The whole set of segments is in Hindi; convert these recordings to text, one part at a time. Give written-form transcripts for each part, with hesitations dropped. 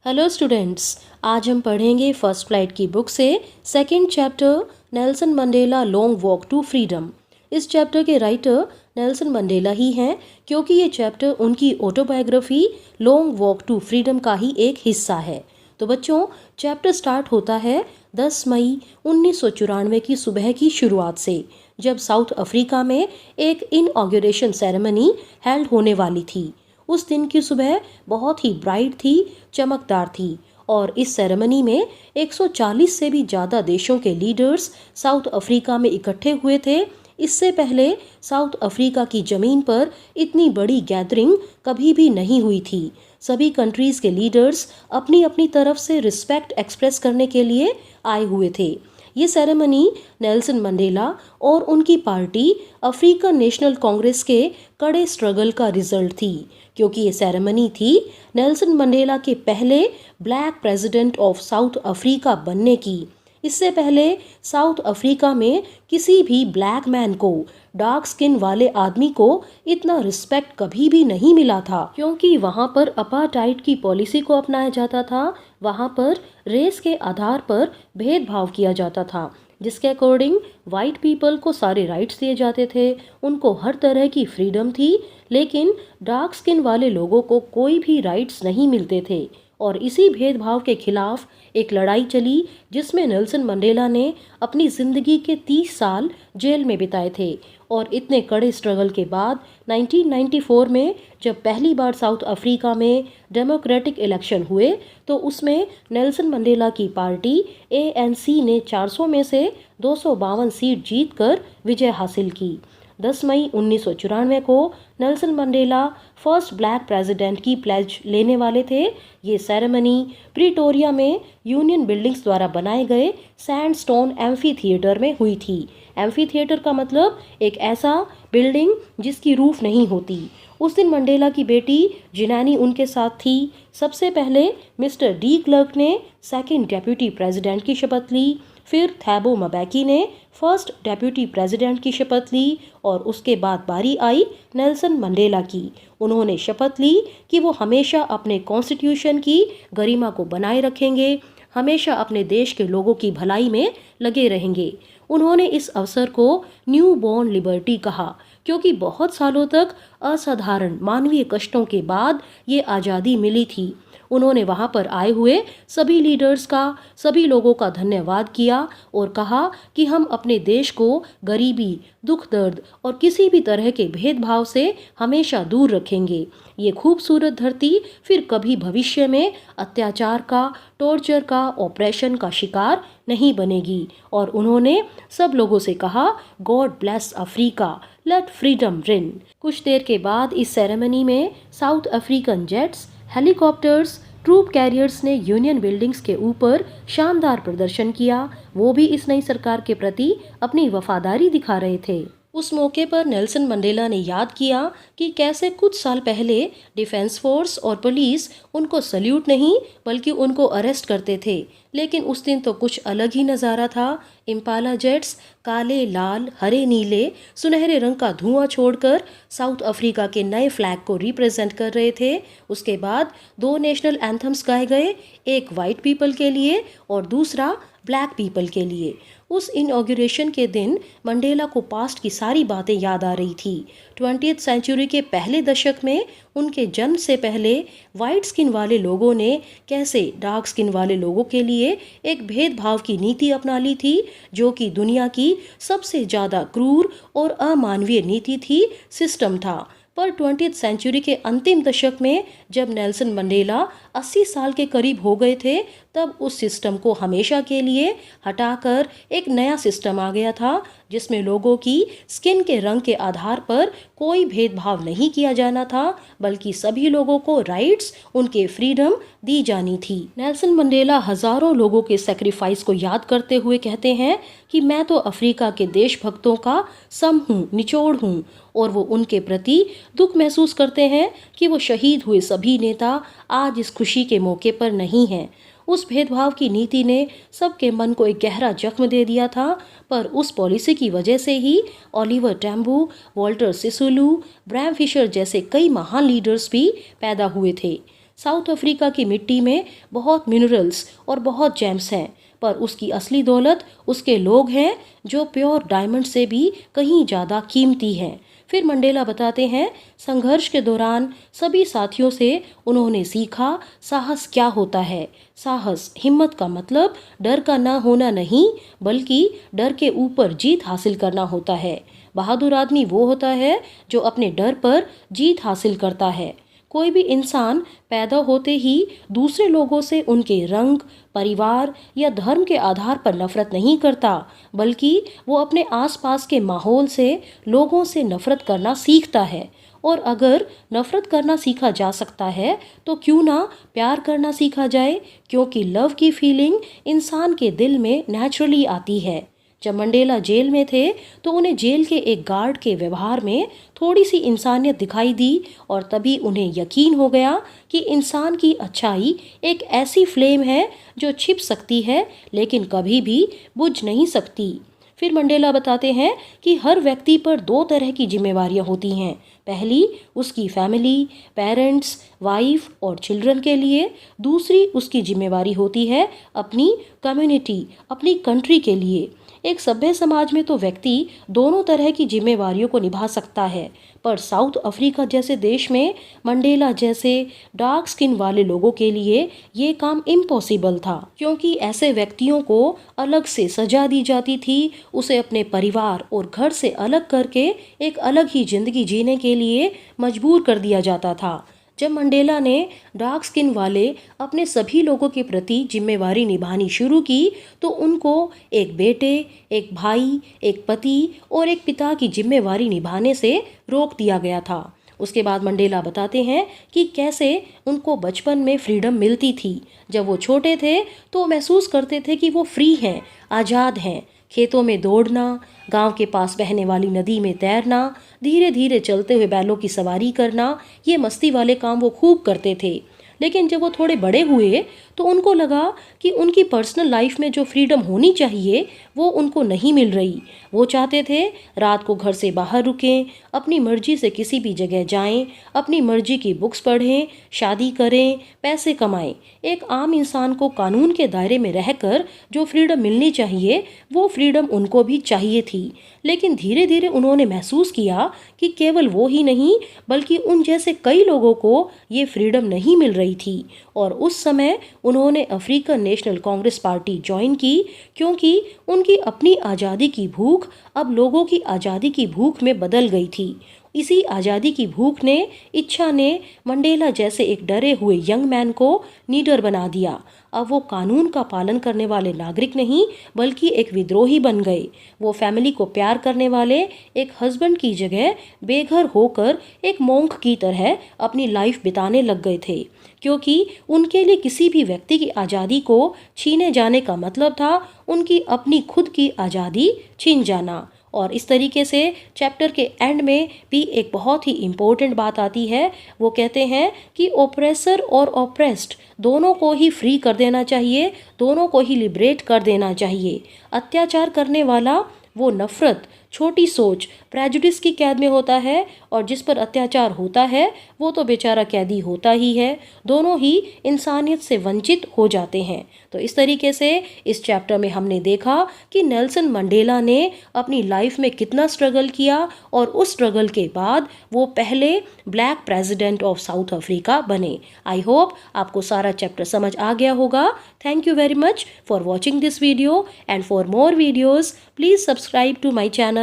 हेलो स्टूडेंट्स, आज हम पढ़ेंगे फर्स्ट फ्लाइट की बुक से second chapter Nelson Mandela long walk to freedom. इस चैप्टर के राइटर नेल्सन मंडेला ही हैं, क्योंकि ये चैप्टर उनकी autobiography long walk to freedom का ही एक हिस्सा है। तो बच्चों, चैप्टर स्टार्ट होता है 10 मई 1994 की सुबह की शुरुआत से, जब साउथ अफ्रीका में एक इनऑग्रेशन सेरेमनी हेल्ड होने वाली थी। उस दिन की सुबह बहुत ही ब्राइट थी, चमकदार थी, और इस सेरेमनी में 140 से भी ज़्यादा देशों के लीडर्स साउथ अफ्रीका में इकट्ठे हुए थे। इससे पहले साउथ अफ्रीका की ज़मीन पर इतनी बड़ी गैदरिंग कभी भी नहीं हुई थी। सभी कंट्रीज़ के लीडर्स अपनी अपनी तरफ से रिस्पेक्ट एक्सप्रेस करने के लिए आए हुए थे। ये सेरेमनी नेल्सन मंडेला और उनकी पार्टी अफ्रीकन नेशनल कांग्रेस के कड़े स्ट्रगल का रिजल्ट थी, क्योंकि ये सेरेमनी थी नेल्सन मंडेला के पहले black president of South Africa बनने की। इससे पहले साउथ अफ्रीका में किसी भी ब्लैक मैन को, डार्क स्किन वाले आदमी को इतना रिस्पेक्ट कभी भी नहीं मिला था, क्योंकि वहाँ पर अपार्टाइड की पॉलिसी को अपनाया जाता था। वहाँ पर रेस के आधार पर भेदभाव किया जाता था, जिसके अकॉर्डिंग वाइट पीपल को सारे राइट्स दिए जाते थे, उनको हर तरह की फ्रीडम थी, लेकिन डार्क स्किन वाले लोगों को कोई भी राइट्स नहीं मिलते थे। और इसी भेदभाव के खिलाफ एक लड़ाई चली, जिसमें नेल्सन मंडेला ने अपनी ज़िंदगी के 30 साल जेल में बिताए थे। और इतने कड़े स्ट्रगल के बाद 1994 में जब पहली बार साउथ अफ्रीका में डेमोक्रेटिक इलेक्शन हुए, तो उसमें नेल्सन मंडेला की पार्टी ANC ने 400 में से 252 सीट जीतकर विजय हासिल की। 10 मई 1994 को Nelson Mandela first black president की प्लेज लेने वाले थे। ये सेरेमनी प्रिटोरिया में यूनियन बिल्डिंग्स द्वारा बनाए गए सैंडस्टोन एम्फी थिएटर में हुई थी। एम्फी थिएटर का मतलब एक ऐसा बिल्डिंग जिसकी रूफ नहीं होती। उस दिन मंडेला की बेटी जिनानी उनके साथ थी। सबसे पहले मिस्टर डी क्लर्क ने सेकंड डेप्यूटी प्रेसिडेंट की शपथ ली, फिर थैबो मबैकी ने फर्स्ट डेप्यूटी प्रेसिडेंट की शपथ ली, और उसके बाद बारी आई नेल्सन मंडेला की। उन्होंने शपथ ली कि वो हमेशा अपने कॉन्स्टिट्यूशन की गरिमा को बनाए रखेंगे, हमेशा अपने देश के लोगों की भलाई में लगे रहेंगे। उन्होंने इस अवसर को न्यू बॉर्न लिबर्टी कहा, क्योंकि बहुत सालों तक असाधारण मानवीय कष्टों के बाद ये आज़ादी मिली थी। उन्होंने वहाँ पर आए हुए सभी लीडर्स का, सभी लोगों का धन्यवाद किया और कहा कि हम अपने देश को गरीबी, दुख दर्द और किसी भी तरह के भेदभाव से हमेशा दूर रखेंगे। ये खूबसूरत धरती फिर कभी भविष्य में अत्याचार का, टॉर्चर का, ऑपरेशन का शिकार नहीं बनेगी। और उन्होंने सब लोगों से कहा, God bless Africa, let freedom reign. कुछ देर के बाद इस सेरेमनी में South African jets, helicopters, troop carriers ने यूनियन बिल्डिंग्स के ऊपर शानदार प्रदर्शन किया। वो भी इस नई सरकार के प्रति अपनी वफादारी दिखा रहे थे। उस मौके पर नेल्सन मंडेला ने याद किया कि कैसे कुछ साल पहले डिफेंस फोर्स और पुलिस उनको सल्यूट नहीं बल्कि उनको अरेस्ट करते थे, लेकिन उस दिन तो कुछ अलग ही नज़ारा था। इम्पाला जेट्स काले, लाल, हरे, नीले, सुनहरे रंग का धुआं छोड़कर साउथ अफ्रीका के नए फ्लैग को रिप्रेजेंट कर रहे थे। उसके बाद 2 नेशनल एंथम्स गाए गए, एक वाइट पीपल के लिए और दूसरा ब्लैक पीपल के लिए। उस इनॉग्रेशन के दिन मंडेला को पास्ट की सारी बातें याद आ रही थी। 20th सेंचुरी के पहले दशक में उनके जन्म से पहले वाइट स्किन वाले लोगों ने कैसे डार्क स्किन वाले लोगों के लिए एक भेदभाव की नीति अपना ली थी, जो कि दुनिया की सबसे ज़्यादा क्रूर और अमानवीय नीति थी, सिस्टम था। पर 20th सेंचुरी के अंतिम दशक में जब नेल्सन मंडेला 80 साल के करीब हो गए थे, तब उस सिस्टम को हमेशा के लिए हटाकर एक नया सिस्टम आ गया था, जिसमें लोगों की स्किन के रंग के आधार पर कोई भेदभाव नहीं किया जाना था, बल्कि सभी लोगों को राइट्स, उनके फ्रीडम दी जानी थी। नेल्सन मंडेला हजारों लोगों के सेक्रीफाइस को याद करते हुए कहते हैं कि मैं तो अफ्रीका के देशभक्तों का सम हूँ, निचोड़ हूँ, और वो उनके प्रति दुख महसूस करते हैं कि वो शहीद हुए सभी नेता आज इस खुशी के मौके पर नहीं हैं। उस भेदभाव की नीति ने सबके मन को एक गहरा जख्म दे दिया था, पर उस पॉलिसी की वजह से ही ओलिवर टैम्बू, वॉल्टर सिसुलू, ब्रैम फिशर जैसे कई महान लीडर्स भी पैदा हुए थे। साउथ अफ्रीका की मिट्टी में बहुत मिनरल्स और बहुत जेम्स हैं, पर उसकी असली दौलत उसके लोग हैं जो प्योर डायमंड से भी कहीं ज़्यादा कीमती हैं। फिर मंडेला बताते हैं, संघर्ष के दौरान सभी साथियों से उन्होंने सीखा साहस क्या होता है। साहस, हिम्मत का मतलब डर का ना होना नहीं, बल्कि डर के ऊपर जीत हासिल करना होता है। बहादुर आदमी वो होता है जो अपने डर पर जीत हासिल करता है। कोई भी इंसान पैदा होते ही दूसरे लोगों से उनके रंग, परिवार या धर्म के आधार पर नफरत नहीं करता, बल्कि वो अपने आसपास के माहौल से, लोगों से नफरत करना सीखता है। और अगर नफरत करना सीखा जा सकता है तो क्यों ना प्यार करना सीखा जाए, क्योंकि लव की फीलिंग इंसान के दिल में नेचुरली आती है। जब मंडेला जेल में थे तो उन्हें जेल के एक गार्ड के व्यवहार में थोड़ी सी इंसानियत दिखाई दी और तभी उन्हें यकीन हो गया कि इंसान की अच्छाई एक ऐसी फ्लेम है जो छिप सकती है लेकिन कभी भी बुझ नहीं सकती। फिर मंडेला बताते हैं कि हर व्यक्ति पर दो तरह की जिम्मेवारियां होती हैं। पहली उसकी फैमिली, पेरेंट्स, वाइफ और चिल्ड्रन के लिए। दूसरी उसकी जिम्मेवारी होती है अपनी कम्युनिटी, अपनी कंट्री के लिए। एक सभ्य समाज में तो व्यक्ति दोनों तरह की जिम्मेवारियों को निभा सकता है, पर साउथ अफ्रीका जैसे देश में मंडेला जैसे डार्क स्किन वाले लोगों के लिए ये काम इम्पॉसिबल था, क्योंकि ऐसे व्यक्तियों को अलग से सजा दी जाती थी, उसे अपने परिवार और घर से अलग करके एक अलग ही जिंदगी जीने के लिए मजबूर कर दिया जाता था। जब मंडेला ने डार्क स्किन वाले अपने सभी लोगों के प्रति जिम्मेवारी निभानी शुरू की तो उनको एक बेटे, एक भाई, एक पति और एक पिता की जिम्मेवारी निभाने से रोक दिया गया था। उसके बाद मंडेला बताते हैं कि कैसे उनको बचपन में फ्रीडम मिलती थी। जब वो छोटे थे तो महसूस करते थे कि वो फ्री हैं, आज़ाद हैं। खेतों में दौड़ना, गांव के पास बहने वाली नदी में तैरना, धीरे धीरे चलते हुए बैलों की सवारी करना, ये मस्ती वाले काम वो खूब करते थे। लेकिन जब वो थोड़े बड़े हुए तो उनको लगा कि उनकी पर्सनल लाइफ में जो फ्रीडम होनी चाहिए वो उनको नहीं मिल रही। वो चाहते थे रात को घर से बाहर रुकें, अपनी मर्जी से किसी भी जगह जाएं, अपनी मर्जी की बुक्स पढ़ें, शादी करें, पैसे कमाएं। एक आम इंसान को कानून के दायरे में रहकर जो फ्रीडम मिलनी चाहिए वो फ्रीडम उनको भी चाहिए थी। लेकिन धीरे धीरे उन्होंने महसूस किया कि केवल वो ही नहीं बल्कि उन जैसे कई लोगों को ये फ्रीडम नहीं मिल रही थी। और उस समय उन्होंने African national Congress party join की, क्योंकि उनकी अपनी आज़ादी की भूख अब लोगों की आज़ादी की भूख में बदल गई थी। इसी आज़ादी की भूख ने, इच्छा ने मंडेला जैसे एक डरे हुए यंग मैन को लीडर बना दिया। अब वो कानून का पालन करने वाले नागरिक नहीं बल्कि एक विद्रोही बन गए। वो फैमिली को प्यार करने वाले एक हस्बैंड की जगह बेघर होकर एक मोंक की तरह अपनी लाइफ बिताने लग गए थे, क्योंकि उनके लिए किसी भी व्यक्ति की आज़ादी को छीने जाने का मतलब था उनकी अपनी खुद की आज़ादी छीन जाना। और इस तरीके से चैप्टर के एंड में भी एक बहुत ही इम्पोर्टेंट बात आती है। वो कहते हैं कि ओप्रेसर और ओप्रेस्ड दोनों को ही फ्री कर देना चाहिए, दोनों को ही लिबरेट कर देना चाहिए। अत्याचार करने वाला वो नफरत, छोटी सोच, प्रेजुडिस की कैद में होता है और जिस पर अत्याचार होता है वो तो बेचारा कैदी होता ही है। दोनों ही इंसानियत से वंचित हो जाते हैं। तो इस तरीके से इस चैप्टर में हमने देखा कि नेल्सन मंडेला ने अपनी लाइफ में कितना स्ट्रगल किया और उस स्ट्रगल के बाद वो पहले black president of South Africa बने। आई होप आपको सारा चैप्टर समझ आ गया होगा। Thank you very much for watching this video and for more videos please subscribe to my channel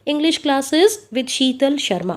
English Classes with Sheetal Sharma.